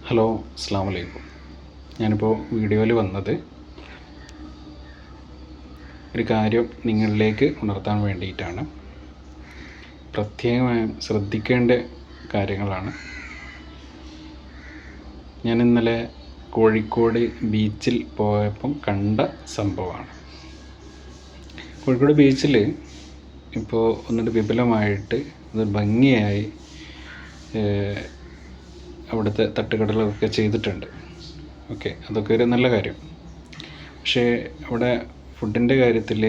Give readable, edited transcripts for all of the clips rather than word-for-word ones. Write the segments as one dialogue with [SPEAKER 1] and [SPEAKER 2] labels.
[SPEAKER 1] Hello, അസ്സാം വലൈക്കും. ഞാനിപ്പോൾ വീഡിയോയിൽ വന്നത് ഒരു കാര്യം നിങ്ങളിലേക്ക് ഉണർത്താൻ വേണ്ടിയിട്ടാണ്. പ്രത്യേകമായും ശ്രദ്ധിക്കേണ്ട കാര്യങ്ങളാണ്. ഞാൻ ഇന്നലെ കോഴിക്കോട് ബീച്ചിൽ പോയപ്പം കണ്ട സംഭവമാണ്. കോഴിക്കോട് ബീച്ചിൽ ഇപ്പോൾ ഒന്നിട്ട് വിപുലമായിട്ട് അത് ഭംഗിയായി അവിടുത്തെ തട്ടുകടകളൊക്കെ ചെയ്തിട്ടുണ്ട്. ഓക്കെ, അതൊക്കെ ഒരു നല്ല കാര്യം. പക്ഷേ അവിടെ ഫുഡിൻ്റെ കാര്യത്തിൽ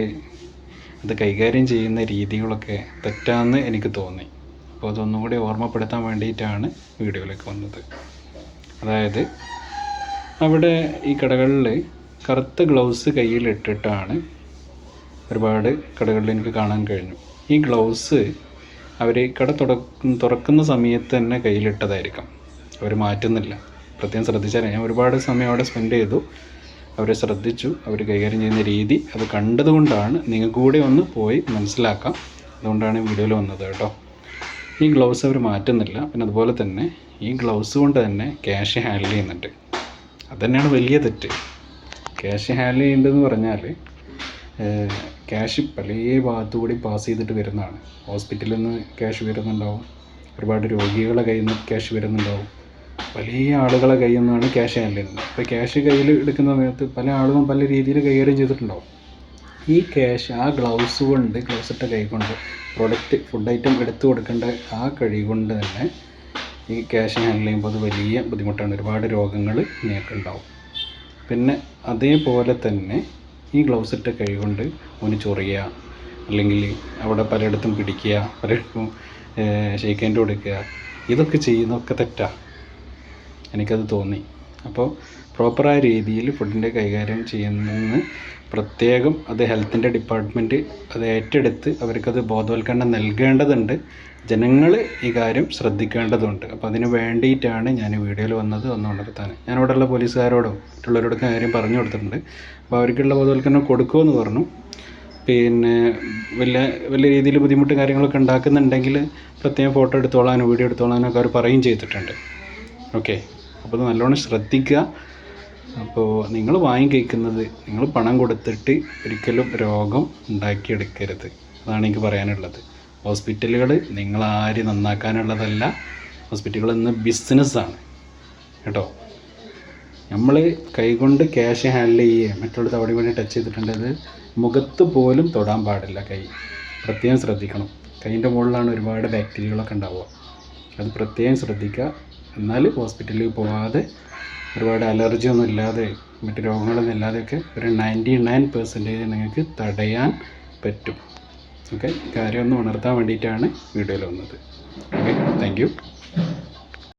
[SPEAKER 1] അത് കൈകാര്യം ചെയ്യുന്ന രീതികളൊക്കെ തെറ്റാന്ന് എനിക്ക് തോന്നി. അപ്പോൾ അതൊന്നും കൂടി ഓർമ്മപ്പെടുത്താൻ വേണ്ടിയിട്ടാണ് വീഡിയോയിലേക്ക് വന്നത്. അതായത് അവിടെ ഈ കടകളിൽ കറുത്ത ഗ്ലൗസ് കയ്യിലിട്ടിട്ടാണ് ഒരുപാട് കടകളിൽ എനിക്ക് കാണാൻ കഴിഞ്ഞു. ഈ ഗ്ലൗസ് അവർ കട തുറക്കുന്ന സമയത്ത് തന്നെ കയ്യിലിട്ടതായിരിക്കാം, അവർ മാറ്റുന്നില്ല. പ്രത്യേകം ശ്രദ്ധിച്ചാൽ ഞാൻ ഒരുപാട് സമയം അവിടെ സ്പെൻഡ് ചെയ്തു. അവരെ ശ്രദ്ധിച്ചു, അവർ കൈകാര്യം ചെയ്യുന്ന രീതി അത് കണ്ടതുകൊണ്ടാണ് നിങ്ങൾക്ക് കൂടെ ഒന്ന് പോയി മനസ്സിലാക്കാം. അതുകൊണ്ടാണ് വീഡിയോയിൽ വന്നത് കേട്ടോ. ഈ ഗ്ലൗസ് അവർ മാറ്റുന്നില്ല. പിന്നെ അതുപോലെ തന്നെ ഈ ഗ്ലൗസ് കൊണ്ട് തന്നെ ക്യാഷ് ഹാൻഡിൽ ചെയ്യുന്നുണ്ട്. അതുതന്നെയാണ് വലിയ തെറ്റ്. ക്യാഷ് ഹാൻഡിൽ ചെയ്യുന്നതെന്ന് പറഞ്ഞാൽ ക്യാഷ് പല ഭാഗത്തു കൂടി പാസ് ചെയ്തിട്ട് വരുന്നതാണ്. ഹോസ്പിറ്റലിൽ നിന്ന് ക്യാഷ് വരുന്നുണ്ടാവും, ഒരുപാട് രോഗികളെ കയ്യിൽ നിന്ന് ക്യാഷ് വരുന്നുണ്ടാവും, വലിയ ആളുകളെ കയ്യിൽ നിന്നാണ് ക്യാഷ് ഹാൻഡിൽ ചെയ്യുന്നത്. അപ്പോൾ ക്യാഷ് കയ്യിൽ എടുക്കുന്ന സമയത്ത് പല ആളുകളും പല രീതിയിൽ കൈകാര്യം ചെയ്തിട്ടുണ്ടാവും. ഈ ക്യാഷ് ആ ഗ്ലൗസ് ഇട്ട കൈ കൊണ്ട് പ്രൊഡക്റ്റ് ഫുഡ് ഐറ്റം എടുത്തു കൊടുക്കേണ്ട ആ കഴി കൊണ്ട് തന്നെ ഈ ക്യാഷ് ഹാൻഡിൽ ചെയ്യുമ്പോൾ അത് വലിയ ബുദ്ധിമുട്ടാണ്. ഒരുപാട് രോഗങ്ങൾ നിങ്ങൾക്കുണ്ടാവും. പിന്നെ അതേപോലെ തന്നെ ഈ ഗ്ലൗസ് ഇട്ട കൈ കൊണ്ട് അവന് ചൊറിയുക, അല്ലെങ്കിൽ അവിടെ പലയിടത്തും പിടിക്കുക, പലയിടത്തും ഷേക്ക് ഹാൻഡ് കൊടുക്കുക, ഇതൊക്കെ ചെയ്യുന്നതൊക്കെ തെറ്റാണ്. എനിക്കത് തോന്നി. അപ്പോൾ പ്രോപ്പറായ രീതിയിൽ ഫുഡിൻ്റെ കൈകാര്യം ചെയ്യുന്നതെന്ന് പ്രത്യേകം അത് ഹെൽത്തിൻ്റെ ഡിപ്പാർട്ട്മെൻറ്റ് അത് ഏറ്റെടുത്ത് അവർക്കത് ബോധവൽക്കരണം നൽകേണ്ടതുണ്ട്. ജനങ്ങൾ ഈ കാര്യം ശ്രദ്ധിക്കേണ്ടതുണ്ട്. അപ്പോൾ അതിന് വേണ്ടിയിട്ടാണ് ഞാൻ വീഡിയോയിൽ വന്നത്, ഒന്ന് ഉണർത്താൻ. ഞാനിവിടെയുള്ള പോലീസുകാരോടും മറ്റുള്ളവരോടൊക്കെ കാര്യം പറഞ്ഞു കൊടുത്തിട്ടുണ്ട്. അപ്പോൾ അവർക്കുള്ള ബോധവൽക്കരണം കൊടുക്കുമെന്ന് പറഞ്ഞു. പിന്നെ വലിയ രീതിയിൽ ബുദ്ധിമുട്ട് കാര്യങ്ങളൊക്കെ ഉണ്ടാക്കുന്നുണ്ടെങ്കിൽ പ്രത്യേകം ഫോട്ടോ എടുത്തോളാനോ വീഡിയോ എടുത്തോളാനോ ഒക്കെ അവർ പറയുകയും ചെയ്തിട്ടുണ്ട്. ഓക്കെ, അപ്പോൾ അത് നല്ലോണം ശ്രദ്ധിക്കുക. അപ്പോൾ നിങ്ങൾ കഴിക്കുന്നത് നിങ്ങൾ പണം കൊടുത്തിട്ട് ഒരിക്കലും രോഗം ഉണ്ടാക്കിയെടുക്കരുത്. അതാണ് എനിക്ക് പറയാനുള്ളത്. ഹോസ്പിറ്റലുകൾ നിങ്ങളാരും നന്നാക്കാനുള്ളതല്ല. ഹോസ്പിറ്റലുകൾ ഇന്ന് ബിസിനസ്സാണ് കേട്ടോ. നമ്മൾ കൈകൊണ്ട് ക്യാഷ് ഹാൻഡിൽ ചെയ്യുക, മറ്റുള്ളത് അവിടെ വേണ്ടി ടച്ച് ചെയ്തിട്ടുണ്ടത് മുഖത്ത് പോലും തൊടാൻ പാടില്ല. കൈ പ്രത്യേകം ശ്രദ്ധിക്കണം. കൈൻ്റെ മുകളിലാണ് ഒരുപാട് ബാക്ടീരിയകളൊക്കെ ഉണ്ടാവുക. അത് പ്രത്യേകം ശ്രദ്ധിക്കുക. എന്നാൽ ഹോസ്പിറ്റലിൽ പോകാതെ ഒരുപാട് അലർജി ഒന്നും ഇല്ലാതെ മറ്റ് രോഗങ്ങളൊന്നും ഇല്ലാതെയൊക്കെ ഒരു 99% നിങ്ങൾക്ക് തടയാൻ പറ്റും. ഓക്കെ, കാര്യം ഒന്ന് ഉണർത്താൻ വേണ്ടിയിട്ടാണ് വീഡിയോയിൽ വന്നത്. Okay, thank you.